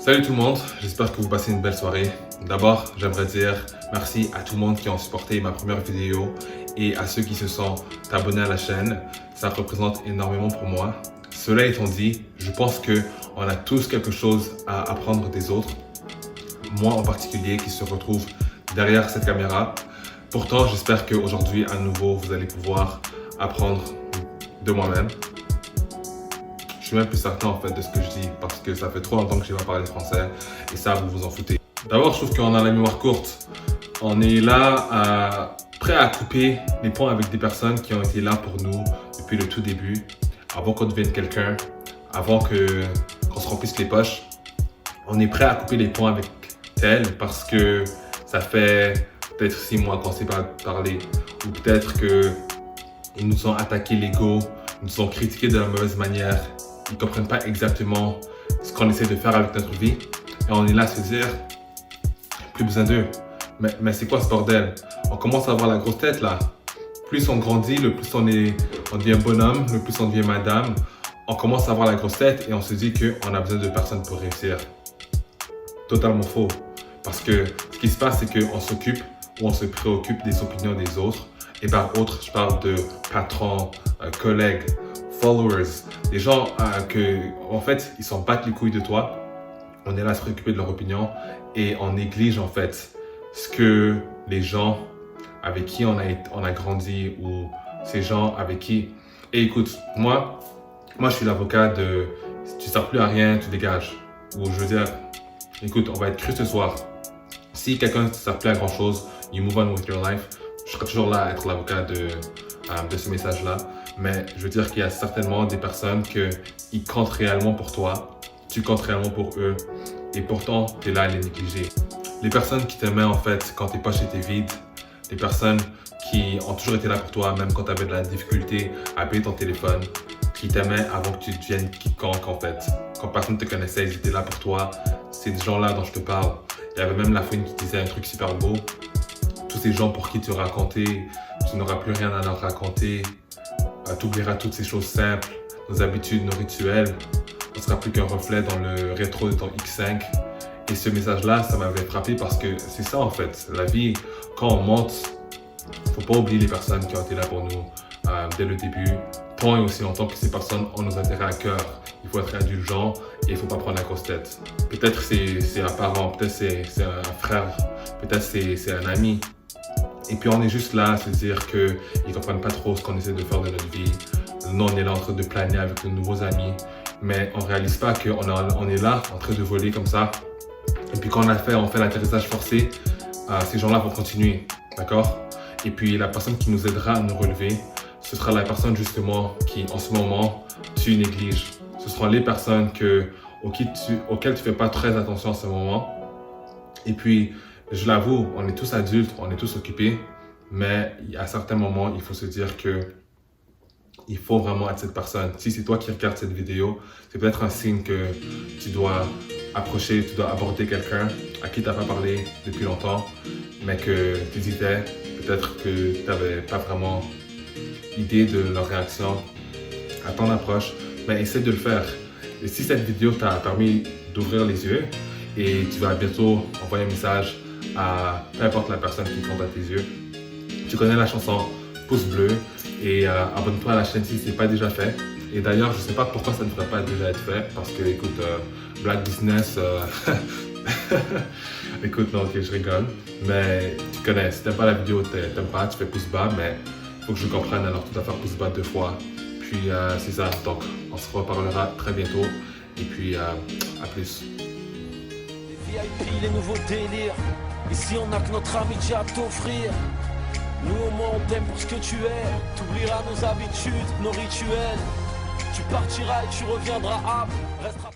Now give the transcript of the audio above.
Salut tout le monde, j'espère que vous passez une belle soirée. D'abord, j'aimerais dire merci à tout le monde qui a supporté ma première vidéo et à ceux qui se sont abonnés à la chaîne. Ça représente énormément pour moi. Cela étant dit, je pense qu'on a tous quelque chose à apprendre des autres. Moi en particulier qui se retrouve derrière cette caméra. Pourtant, j'espère qu'aujourd'hui, à nouveau, vous allez pouvoir apprendre de moi-même. Je suis même plus certain en fait de ce que je dis parce que ça fait trop longtemps que je n'ai pas parlé français et ça, vous vous en foutez. D'abord, je trouve qu'on a la mémoire courte. On est là prêt à couper les ponts avec des personnes qui ont été là pour nous depuis le tout début, avant qu'on devienne quelqu'un, avant qu'on se remplisse les poches. On est prêt à couper les ponts avec tel parce que ça fait peut-être 6 mois qu'on ne s'est pas parlé ou peut-être qu'ils nous ont attaqué l'ego, nous ont critiqué de la mauvaise manière. Ils ne comprennent pas exactement ce qu'on essaie de faire avec notre vie. Et on est là à se dire, plus besoin d'eux. Mais c'est quoi ce bordel? On commence à avoir la grosse tête là. Plus on grandit, le plus on devient bonhomme, le plus on devient madame. On commence à avoir la grosse tête et on se dit qu'on a besoin de personnes pour réussir. Totalement faux. Parce que ce qui se passe, c'est qu'on s'occupe ou on se préoccupe des opinions des autres. Et par autres, je parle de patrons, collègues, followers, des gens en fait, ils s'en battent les couilles de toi. On est là à se préoccuper de leur opinion et on néglige en fait ce que les gens avec qui on a grandi ou ces gens avec qui... Et écoute, moi je suis l'avocat de tu ne sers plus à rien, tu dégages. Ou je veux dire, écoute, on va être cru ce soir. Si quelqu'un ne sert plus à grand chose, you move on with your life. Je serai toujours là à être l'avocat de ce message-là. Mais je veux dire qu'il y a certainement des personnes qui comptent réellement pour toi, tu comptes réellement pour eux, et pourtant, tu es là à les négliger. Les personnes qui t'aimaient en fait quand tes poches étaient vides, les personnes qui ont toujours été là pour toi, même quand tu avais de la difficulté à payer ton téléphone, qui t'aimaient avant que tu deviennes quiconque en fait. Quand personne ne te connaissait, ils étaient là pour toi. C'est des gens-là dont je te parle. Il y avait même la fouine qui disait un truc super beau. Tous ces gens pour qui tu racontais, tu n'auras plus rien à leur raconter. Tu oublieras toutes ces choses simples, nos habitudes, nos rituels. On ne sera plus qu'un reflet dans le rétro de ton X5. Et ce message-là, ça m'avait frappé parce que c'est ça en fait. La vie, quand on monte, il ne faut pas oublier les personnes qui ont été là pour nous dès le début. Tant et aussi longtemps que ces personnes ont nos intérêts à cœur. Il faut être indulgent et il ne faut pas prendre la grosse tête. Peut-être c'est un parent, peut-être c'est un frère, peut-être c'est un ami. Et puis on est juste là à se dire qu'ils ne comprennent pas trop ce qu'on essaie de faire de notre vie. Nous, on est là en train de planer avec de nouveaux amis, mais on ne réalise pas qu'on est là en train de voler comme ça. Et puis quand on fait l'atterrissage forcé, ces gens-là vont continuer, d'accord? Et puis la personne qui nous aidera à nous relever, ce sera la personne justement qui, en ce moment, tu négliges. Ce seront les personnes auxquelles tu ne fais pas très attention en ce moment. Et puis, je l'avoue, on est tous adultes, on est tous occupés, mais à certains moments, il faut se dire qu'il faut vraiment être cette personne. Si c'est toi qui regardes cette vidéo, c'est peut-être un signe que tu dois approcher, tu dois aborder quelqu'un à qui tu n'as pas parlé depuis longtemps, mais que tu disais peut-être que tu n'avais pas vraiment idée de leur réaction à ton approche, mais essaie de le faire. Et si cette vidéo t'a permis d'ouvrir les yeux et tu vas bientôt envoyer un message à peu importe la personne qui compte à tes yeux. Tu connais la chanson pouce bleu et abonne-toi à la chaîne si ce n'est pas déjà fait. Et d'ailleurs, je ne sais pas pourquoi ça ne devrait pas déjà être fait parce que, écoute, Black Business, écoute, non, ok, je rigole. Mais tu connais, si tu n'aimes pas la vidéo, tu n'aimes pas, tu fais pouce bas, mais il faut que je comprenne, alors tu dois faire pouce bas 2 fois. Puis c'est ça, donc on se reparlera très bientôt et puis à plus. VIP, les nouveaux délires. Ici on n'a que notre amitié à t'offrir. Nous au moins on t'aime pour ce que tu es. T'oublieras nos habitudes, nos rituels. Tu partiras et tu reviendras. Restera